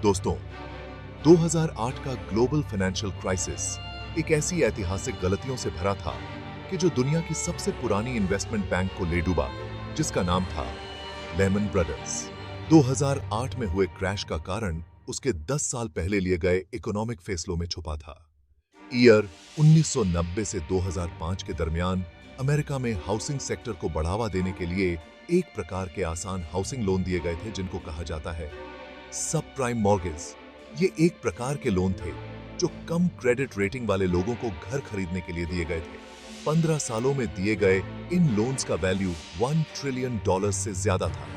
दोस्तों, 2008 का global financial crisis एक ऐसी ऐतिहासिक गलतियों से भरा था कि जो दुनिया की सबसे पुरानी इन्वेस्टमेंट बैंक को ले डूबा, जिसका नाम था लेमन ब्रदर्स। 2008 में हुए क्रैश का कारण उसके 10 साल पहले लिए गए इकोनॉमिक फैसलों में छुपा था। ईयर 1990 से 2005 के दरमियान अमेरिका में हाउसिंग सेक्टर को बढ़ावा देने के लिए एक प्रकार के आसान हाउसिंग लोन दिए गए थे जिनको कहा जाता है सब प्राइम मॉर्गेज। ये एक प्रकार के लोन थे जो कम क्रेडिट रेटिंग वाले लोगों को घर खरीदने के लिए दिए गए थे। 15 सालों में दिए गए इन लोन्स का वैल्यू $1 ट्रिलियन से ज्यादा था।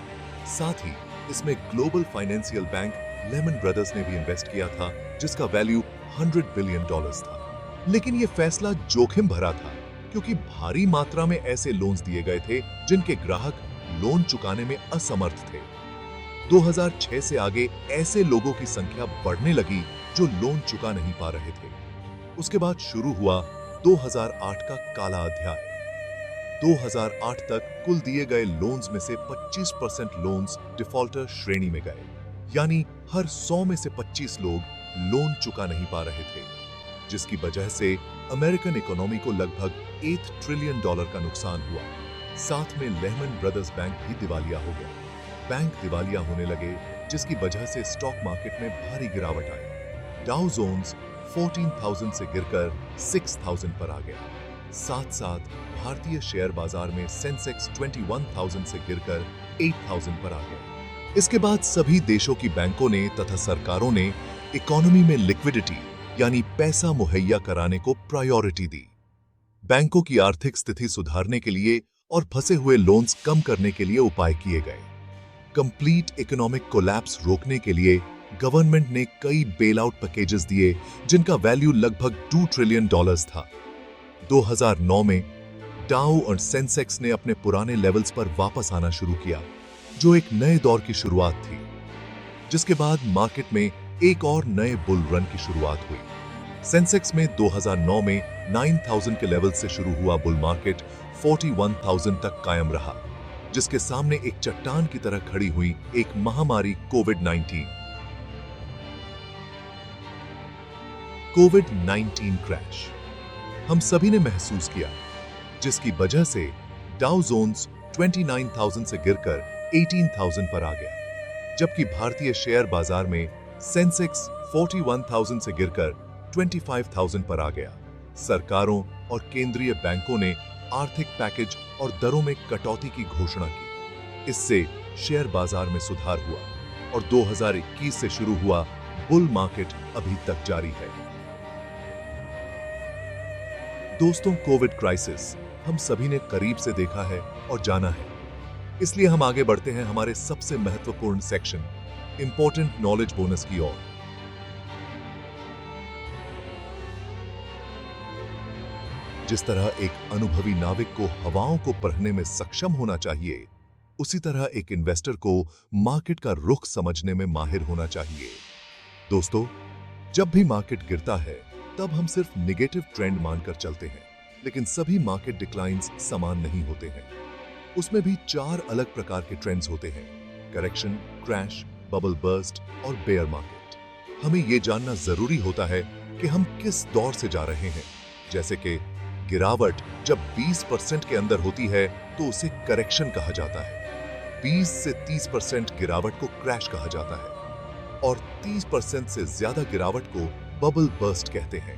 साथ ही इसमें global financial bank Lehman Brothers ने भी इन्वेस्ट किया था, जिसका वैल्यू $100 बिलियन था। लेकिन यह फैसला जोखिम भरा था क्योंकि भारी मात्रा में ऐसे लोन्स दिए गए थे जिनके ग्राहक लोन चुकाने में असमर्थ थे। 2006 से आगे ऐसे लोगों की संख्या बढ़ने लगी जो लोन चुका नहीं पा रहे थे। उसके बाद शुरू हुआ 2008 का काला अध्याय। 2008 तक कुल दिए गए लोन्स में से 25% लोन्स डिफॉल्टर श्रेणी में गए, यानी हर 100 में से 25 लोग लोन चुका नहीं पा रहे थे, जिसकी वजह से अमेरिकन इकोनॉमी को लगभग $8 ट्रिलियन का नुकसान हुआ। साथ में लेमन ब्रदर्स बैंक भी दिवालिया हो गया। बैंक दिवालिया होने लगे, जिसकी वजह से स्टॉक मार्केट में भारी गिरावट आई। डाउ जोन्स 14,000 से गिरकर 6,000 पर आ गया। साथ साथ भारतीय शेयर बाजार में सेंसेक्स 21,000 से गिरकर 8,000 पर आ गया। इसके बाद सभी देशों की बैंकों ने तथा सरकारों ने इकोनॉमी में लिक्विडिटी यानी पैसा मुहैया कराने को प्रायोरिटी दी। बैंकों की आर्थिक स्थिति सुधारने के लिए और फंसे हुए लोन्स कम करने के लिए उपाय किए गए। कंप्लीट इकोनॉमिक कोलैप्स रोकने के लिए गवर्नमेंट ने कई बेल आउट पैकेजेस दिए जिनका वैल्यू लगभग $2 ट्रिलियन था। 2009 में डाउ और सेंसेक्स ने अपने पुराने लेवल्स पर वापस आना शुरू किया, जो एक नए दौर की शुरुआत थी, जिसके बाद मार्केट में एक और नए बुल रन की शुरुआत हुई। सेंसेक्स में 2009 में 9,000 के लेवल से शुरू हुआ बुल मार्केट 41,000 तक कायम रहा, जिसके सामने एक चट्टान की तरह खड़ी हुई एक महामारी कोविड-19 क्रैश हम सभी ने महसूस किया, जिसकी वजह से डाउ जोन्स 29,000 से गिरकर 18,000 पर आ गया, जबकि भारतीय शेयर बाजार में सेंसेक्स 41,000 से गिरकर 25,000 पर आ गया। सरकारों और केंद्रीय बैंकों ने आर्थिक पैकेज और दरों में कटौती की घोषणा की। इससे शेयर बाजार में सुधार हुआ और 2021 से शुरू हुआ बुल मार्केट अभी तक जारी है। दोस्तों, कोविड क्राइसिस हम सभी ने करीब से देखा है और जाना है, इसलिए हम आगे बढ़ते हैं हमारे सबसे महत्वपूर्ण सेक्शन इंपॉर्टेंट नॉलेज बोनस की ओर। जिस तरह एक अनुभवी नाविक को हवाओं को पढ़ने में सक्षम होना चाहिए, उसी तरह एक इन्वेस्टर को मार्केट का रुख समझने में माहिर होना चाहिए। दोस्तों, जब भी मार्केट गिरता है तब हम सिर्फ नेगेटिव ट्रेंड मानकर चलते हैं, लेकिन सभी मार्केट डिक्लाइंस समान नहीं होते हैं। उसमें भी 4 अलग प्रकार के ट्रेंड्स होते हैं: करेक्शन, क्रैश, बबल बर्स्ट और बेयर मार्केट। हमें यह जानना जरूरी होता है कि हम किस दौर से जा रहे हैं। जैसे कि गिरावट जब 20% के अंदर होती है तो उसे करेक्शन कहा जाता है। 20 से 30% गिरावट को क्रैश कहा जाता है और 30% से ज्यादा गिरावट को बबल बर्स्ट कहते हैं।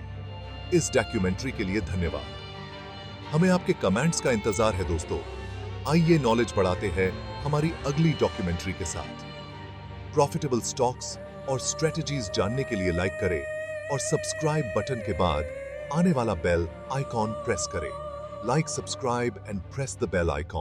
इस डॉक्यूमेंट्री के लिए धन्यवाद। हमें आपके कमेंट्स का इंतजार है दोस्तों। आइए नॉलेज बढ़ाते हैं हमारी अगली डॉक्यूमेंट्री के साथ। प्रॉफिटेबल स्टॉक्स और स्ट्रेटजीज जानने के लिए लाइक करें और सब्सक्राइब बटन के बाद आने वाला बेल आइकॉन प्रेस करें। Like, subscribe and press the bell icon.